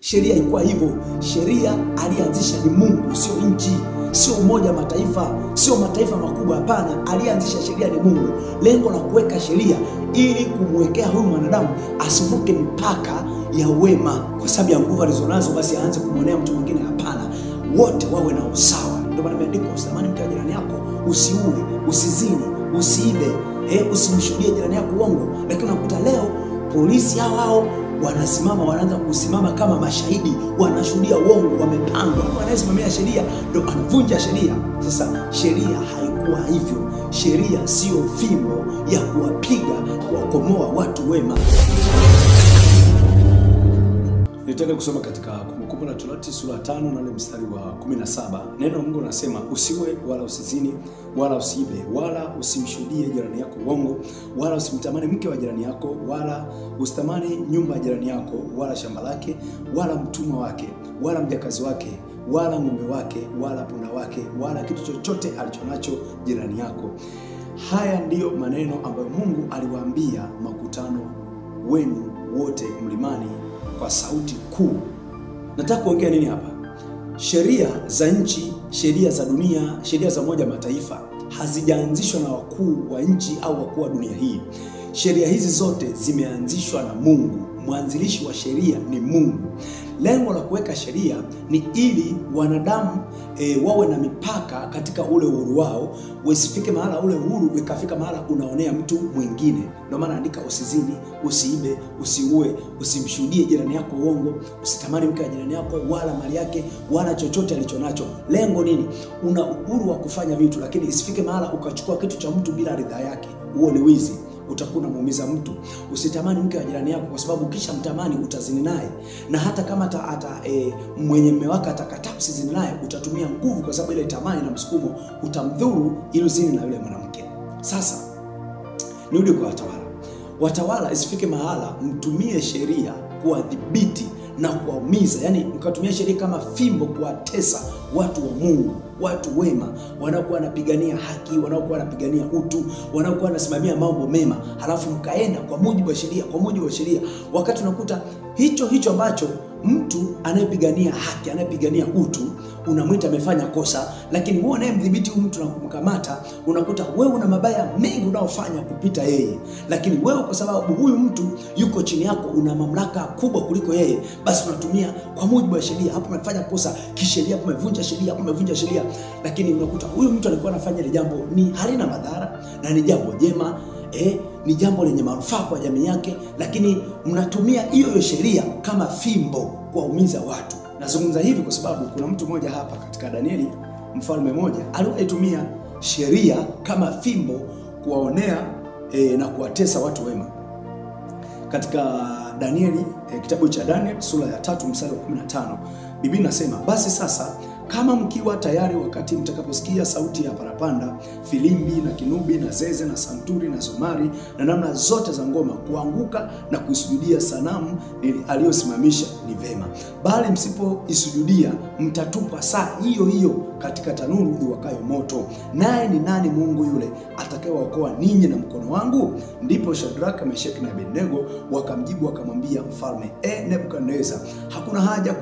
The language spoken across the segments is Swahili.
Sheria ilikuwa hivyo. Sheria alianzisha ni Mungu, sio nchi, sio Umoja wa Mataifa, sio mataifa makubwa, hapana. Alianzisha sheria ni Mungu. Lengo la kuweka sheria ili kumwekea huyu mwanadamu asivuke mipaka ya wema kwa sababu ya nguvu alizonazo, basi aanze kumwonea mtu mwingine, hapana. Wote wawe na usawa. Ndio maana imeandikwa usitamani mke wa jirani yako, usiue, usizini, usiibe, usimshuhudie jirani yako uongo. Lakini unakuta leo polisi hao wanasimama, wanaanza kusimama kama mashahidi, wanashuhudia uongo, wamepangwa. Wanasimamia sheria ndio anavunja sheria. Sasa sheria haikuwa hivyo. Sheria sio fimbo ya kuwapiga, kuwakomoa watu wema. Nitaka kusoma katika Kumbukumbu la Torati sura 5 na ule mstari wa 17. Neno la Mungu linasema, usiwe wala usizini wala usiibe wala usimshuhudie jirani yako uongo wala usimtamani mke wa jirani yako wala usitamani nyumba ya jirani yako wala shamba lake wala mtumwa wake wala mjakazi wake wala ng'ombe wake wala punda wake wala kitu chochote alichonacho jirani yako. Haya ndiyo maneno ambayo Mungu aliwaambia makutano wenu wote mlimani kwa sauti kuu. Nataka kuongea nini hapa? Sheria za nchi, sheria za dunia, sheria za Umoja wa Mataifa hazijaanzishwa na wakuu wa nchi au wakuu wa dunia hii. Sheria hizi zote zimeanzishwa na Mungu. Mwanzilishi wa sheria ni Mungu. Lengo la kuweka sheria ni ili wanadamu wawe na mipaka katika ule uhuru wao, usifike mahala ule uhuru ukafika mahala unaonea mtu mwingine. Ndio maana andika usizini, usiibe, usiue, usimshuhudie jirani yako uongo, usitamani mke wa jirani yako wala mali yake wala chochote alichonacho. Lengo nini? Una uhuru wa kufanya vitu, lakini isifike mahala ukachukua kitu cha mtu bila ridhaa yake. Huo ni wizi. Utakuwa unamuumiza mtu. Usitamani mke wa jirani yako, kwa sababu kisha mtamani utazini naye, na hata kama mwenye mume wake atakataa usizini naye, utatumia nguvu, kwa sababu ile tamani na msukumo utamdhuru ili uzini na yule mwanamke. Sasa nirudi kwa watawala. Watawala isifike mahala mtumie sheria kuwadhibiti na kuwaumiza, yani mkatumia sheria kama fimbo kuwatesa watu wa Mungu, watu wema, wanaokuwa wanapigania haki, wanaokuwa wanapigania utu, wanaokuwa wanasimamia mambo mema, halafu mkaenda kwa mujibu wa sheria, wakati unakuta hicho ambacho mtu anayepigania haki, anayepigania utu, unamwita amefanya kosa, lakini wewe unayemdhibiti huyu mtu na kumkamata, unakuta wewe una mabaya mengi unaofanya kupita yeye. Lakini wewe kwa sababu huyu mtu yuko chini yako, una mamlaka kubwa kuliko yeye, basi unatumia kwa mujibu wa sheria. Hapo umefanya kosa kisheria, hapo umevunja sheria, hapo umevunja sheria. Lakini unakuta huyu mtu alikuwa anafanya ile jambo ni halina madhara na ni jambo jema, ni jambo lenye manufaa kwa jamii yake, lakini mnatumia hiyo sheria kama fimbo kuwaumiza watu. Nazungumza hivi kwa sababu kuna mtu mmoja hapa katika Danieli, mfalme mmoja alitumia sheria kama fimbo kuwaonea na kuwatesa watu wema. Katika Danieli, kitabu cha Danieli sura ya 3 mstari wa 15, Biblia inasema, basi sasa kama mkiwa tayari wakati mtakaposikia sauti ya parapanda, filimbi na kinubi na zeze na santuri na zomari na namna zote za ngoma, kuanguka na kuisujudia sanamu aliyosimamisha ni vema. Bali msipoisujudia mtatupwa saa hiyo hiyo katika tanuru iwakayo moto. Naye ni nani Mungu yule atakayewaokoa ninyi na mkono wangu? Ndipo Shadraka, Meshaki na Abednego wakamjibu wakamwambia mfalme, Nebukadneza, hakuna haja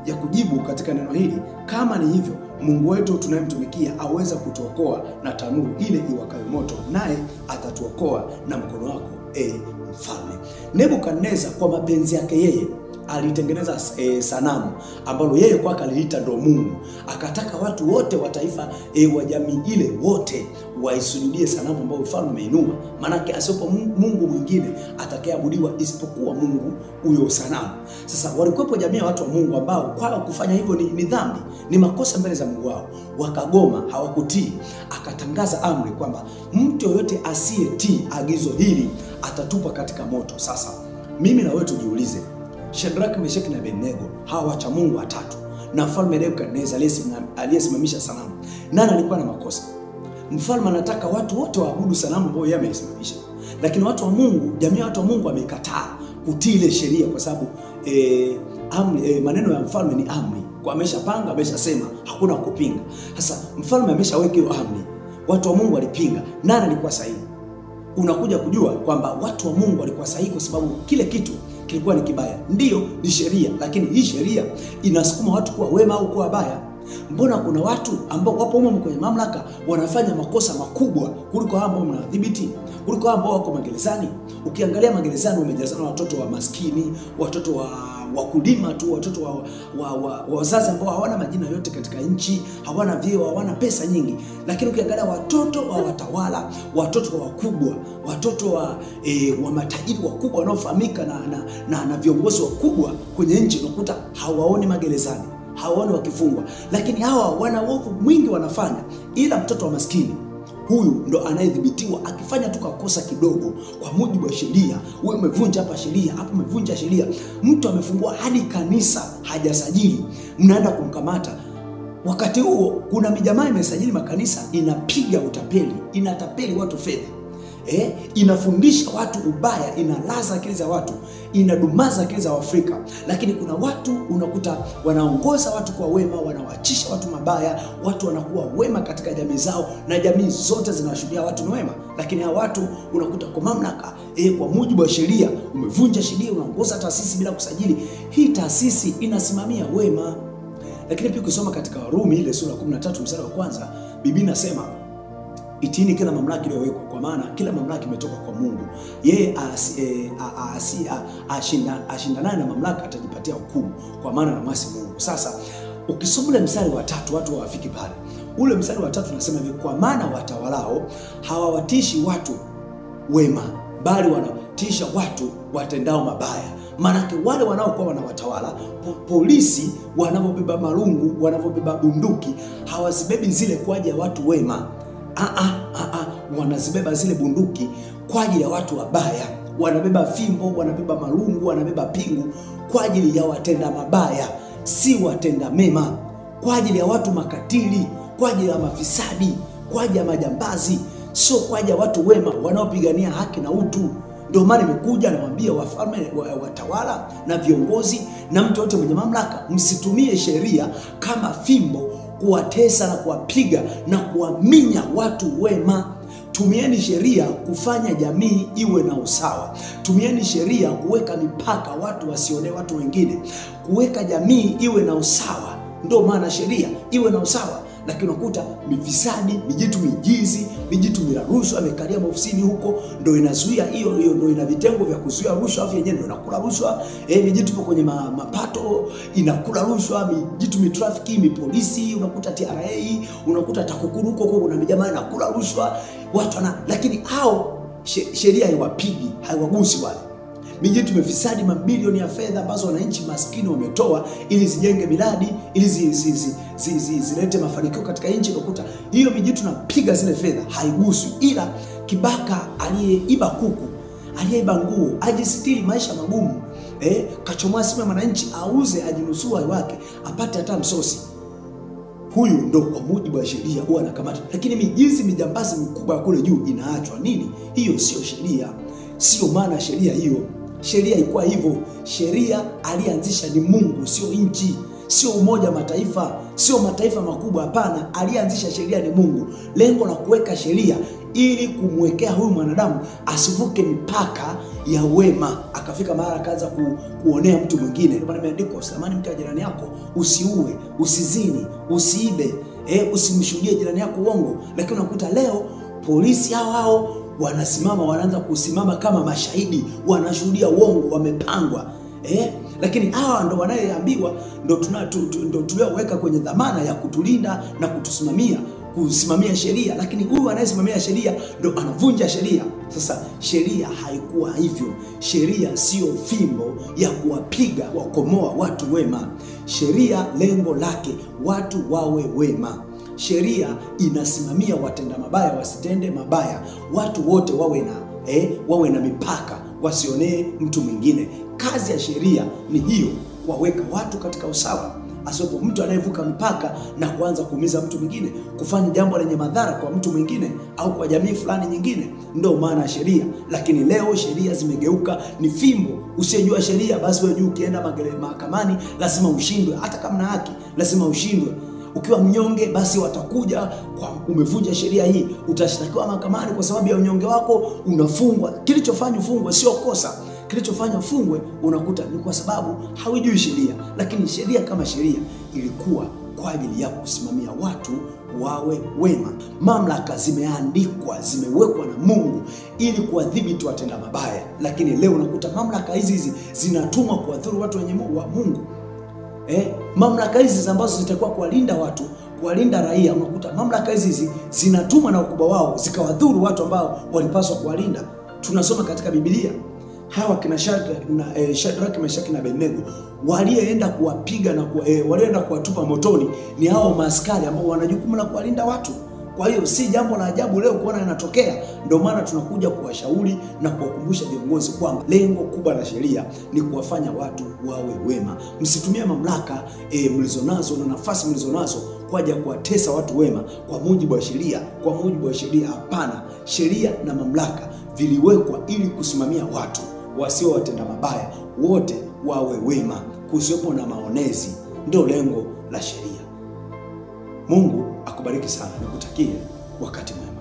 ya kujibu katika neno hili. Kama ni hivyo, Mungu wetu tunayemtumikia aweza kutuokoa na tanuru ile iwakayo moto, naye atatuokoa na mkono wako, mfalme. Nebukadneza kwa mapenzi yake yeye alitengeneza sanamu ambalo yeye kwake aliita ndo Mungu. Akataka watu wote wa taifa wa jamii ile wote waisujudie sanamu ambayo mfalme ameinua. Maana asipo Mungu mwingine atakayeabudiwa isipokuwa Mungu huyo sanamu. Sasa walikuwepo jamii ya watu wa Mungu ambao kwao kufanya hivyo ni dhambi, ni makosa mbele za Mungu wao. Wakagoma, hawakutii. Akatangaza amri kwamba mtu yoyote asiyetii agizo hili atatupwa katika moto. Sasa mimi na wewe tujiulize, Shadraka, Meshaki na Abednego, hawa wacha Mungu watatu, na mfalme Nebukadneza aliyesimamisha sanamu, nani alikuwa na makosa? Mfalme anataka watu wote waabudu sanamu ambayo yeye ameisimamisha, lakini watu wa Mungu, jamii ya watu wa Mungu wamekataa kutii ile sheria, kwa sababu maneno ya mfalme ni amri. Kwa ameshapanga, ameshasema, hakuna kupinga. Sasa mfalme ameshaweka hiyo amri, watu wa Mungu walipinga. Nani alikuwa sahihi? Unakuja kujua kwamba watu wa Mungu walikuwa sahihi kwa sababu kile kitu kilikuwa ni kibaya. Ndiyo, ni sheria, lakini hii sheria inasukuma watu kuwa wema au kuwa wabaya? Mbona kuna watu ambao wapo humo kwenye mamlaka wanafanya makosa makubwa kuliko hao ambao mnadhibiti, kuliko hao ambao wako magerezani? Ukiangalia magerezani wamejazana watoto wa maskini, watoto wa wakulima tu, watoto wa wazazi ambao hawana majina yote katika nchi, hawana vyeo, hawana pesa nyingi. Lakini ukiangalia watoto wa watawala, watoto wa wakubwa, watoto wa matajiri wakubwa wanaofahamika na viongozi wakubwa kwenye nchi, unakuta hawaoni magerezani, hawaoni wakifungwa. Lakini hawa wana uovu mwingi wanafanya, ila mtoto wa maskini huyu ndo anayedhibitiwa. Akifanya tu kosa kidogo kwa mujibu wa sheria, wewe umevunja hapa sheria, hapo umevunja sheria, mtu amefungua hadi kanisa hajasajili, mnaenda kumkamata. Wakati huo kuna mijamaa imesajili makanisa, inapiga utapeli, inatapeli watu fedha, inafundisha watu ubaya, inalaza akili za watu, inadumaza akili za Waafrika. Lakini kuna watu unakuta wanaongoza watu kwa wema, wanawachisha watu mabaya, watu wanakuwa wema katika jamii zao, na jamii zote zinawashuhudia watu ni wema. Lakini hao watu unakuta kwa mamlaka, kwa mujibu wa sheria, umevunja sheria, unaongoza taasisi bila kusajili. Hii taasisi inasimamia wema. Lakini pia ukisoma katika Warumi ile sura 13 mstari wa 1, Biblia inasema itiini kila mamlaka iliyowekwa, kwa maana kila mamlaka imetoka kwa Mungu. Yeye ashindanaye na mamlaka atajipatia hukumu, kwa maana anamwasi Mungu. Sasa ukisoma ule mstari wa 3, watu hawafiki pale. Ule mstari wa 3 unasema hivi: kwa maana watawalao hawawatishi watu wema, bali wanatisha watu watendao mabaya. Maanake wale wanaokuwa wanawatawala, polisi wanavyobeba marungu, wanavyobeba bunduki, hawazibebi zile kwa ajili ya watu wema. Wanazibeba zile bunduki kwa ajili ya watu wabaya. Wanabeba fimbo, wanabeba marungu, wanabeba pingu kwa ajili ya watenda mabaya, si watenda mema, kwa ajili ya watu makatili, kwa ajili ya mafisadi, kwa ajili ya majambazi, sio kwa ajili ya watu wema wanaopigania haki na utu. Ndio maana nimekuja nawaambia wafalme, watawala na viongozi na mtu yote mwenye mamlaka, msitumie sheria kama fimbo kuwatesa na kuwapiga na kuwaminya watu wema. Tumieni sheria kufanya jamii iwe na usawa. Tumieni sheria kuweka mipaka, watu wasione watu wengine, kuweka jamii iwe na usawa. Ndio maana sheria iwe na usawa. Lakini unakuta mifisadi, mijitu mijizi, mijitu mila rushwa amekalia maofisini huko, ndio inazuia hiyo ndio ina vitengo vya kuzuia rushwa, afu yenyewe ndio inakula rushwa. Mijitu ipo kwenye mapato inakula rushwa, mijitu mitrafiki, mipolisi, unakuta TRA, unakuta TAKUKURU huko kuna mijamaa inakula rushwa. Watu lakini hao sheria haiwapigi, haiwagusi wale. Mijitu mefisadi mabilioni ya fedha ambazo wananchi maskini wametoa ili zijenge miradi, ili zilete mafanikio katika nchi. Unakuta hiyo mijitu napiga zile fedha, haiguswi. Ila kibaka aliyeiba kuku, aliyeiba nguo, ajisitiri maisha magumu, kachomoa simu ya mwananchi auze, ajinusua wake, apate hata msosi, huyu ndo kwa mujibu wa sheria huwa anakamata. Lakini mijizi, mijambazi mikubwa kule juu inaachwa. Nini? Hiyo sio sheria. Sio maana sheria hiyo. Sheria ilikuwa hivyo. Sheria alianzisha ni Mungu, sio nchi, sio Umoja Mataifa, sio mataifa makubwa. Hapana, alianzisha sheria ni Mungu. Lengo la kuweka sheria ili kumwekea huyu mwanadamu asivuke mipaka ya wema, akafika mahali akaanza kuonea mtu mwingine. Ndio maana imeandikwa, usitamani mke wa jirani yako, usiue, usizini, usiibe, usimshuhudie jirani yako uongo. Lakini unakuta leo polisi hao wanaanza kusimama kama mashahidi, wanashuhudia uongo, wamepangwa. Lakini hawa ndo wanayeambiwa, ndo tulioweka kwenye dhamana ya kutulinda na kusimamia sheria. Lakini huyu anayesimamia sheria ndo anavunja sheria. Sasa sheria haikuwa hivyo. Sheria sio fimbo ya kuwapiga wakomoa watu wema. Sheria lengo lake watu wawe wema. Sheria inasimamia watenda mabaya wasitende mabaya. Watu wote wawe na mipaka, wasionee mtu mwingine. Kazi ya sheria ni hiyo, kuwaweka watu katika usawa, asiwepo mtu anayevuka mipaka na kuanza kuumiza mtu mwingine, kufanya jambo lenye madhara kwa mtu mwingine au kwa jamii fulani nyingine. Ndio maana ya sheria. Lakini leo sheria zimegeuka ni fimbo. Usiyejua sheria, basi wewe juu ukienda mahakamani lazima ushindwe. Hata kama na haki lazima ushindwe. Ukiwa mnyonge, basi watakuja kwa umevunja sheria hii, utashtakiwa mahakamani kwa sababu ya unyonge wako, unafungwa. Kilichofanya ufungwe sio kosa. Kilichofanya fungwe unakuta ni kwa sababu hawajui sheria, lakini sheria kama sheria ilikuwa kwa ajili ya kusimamia watu wawe wema. Mamlaka zimeandikwa, zimewekwa na Mungu ili kuwadhibiti watenda mabaya, lakini leo unakuta mamlaka hizi zinatumwa kuwadhuru watu wenye wa Mungu. Mamlaka hizi ambazo zitakuwa kuwalinda watu, kuwalinda raia, unakuta mamlaka hizi zinatumwa na wakubwa wao zikawadhuru watu ambao walipaswa kuwalinda. Tunasoma katika Biblia hawa kina Shadraka, Meshaki na Abednego walioenda kuwapiga na walioenda kuwatupa motoni ni hao maaskari ambao wana jukumu la kuwalinda watu. Kwa hiyo si jambo la ajabu leo kuona yanatokea. Ndio maana tunakuja kuwashauri na kuwakumbusha viongozi kwamba lengo kubwa la sheria ni kuwafanya watu wawe wema. Msitumie mamlaka mlizonazo na nafasi mlizonazo kwa ajili ya kuwatesa watu wema kwa mujibu wa sheria. Kwa mujibu wa sheria, hapana. Sheria na mamlaka viliwekwa ili kusimamia watu wasio watenda mabaya, wote wawe wema, kusiwepo na maonezi. Ndio lengo la sheria. Mungu akubariki sana, nikutakie wakati mwema.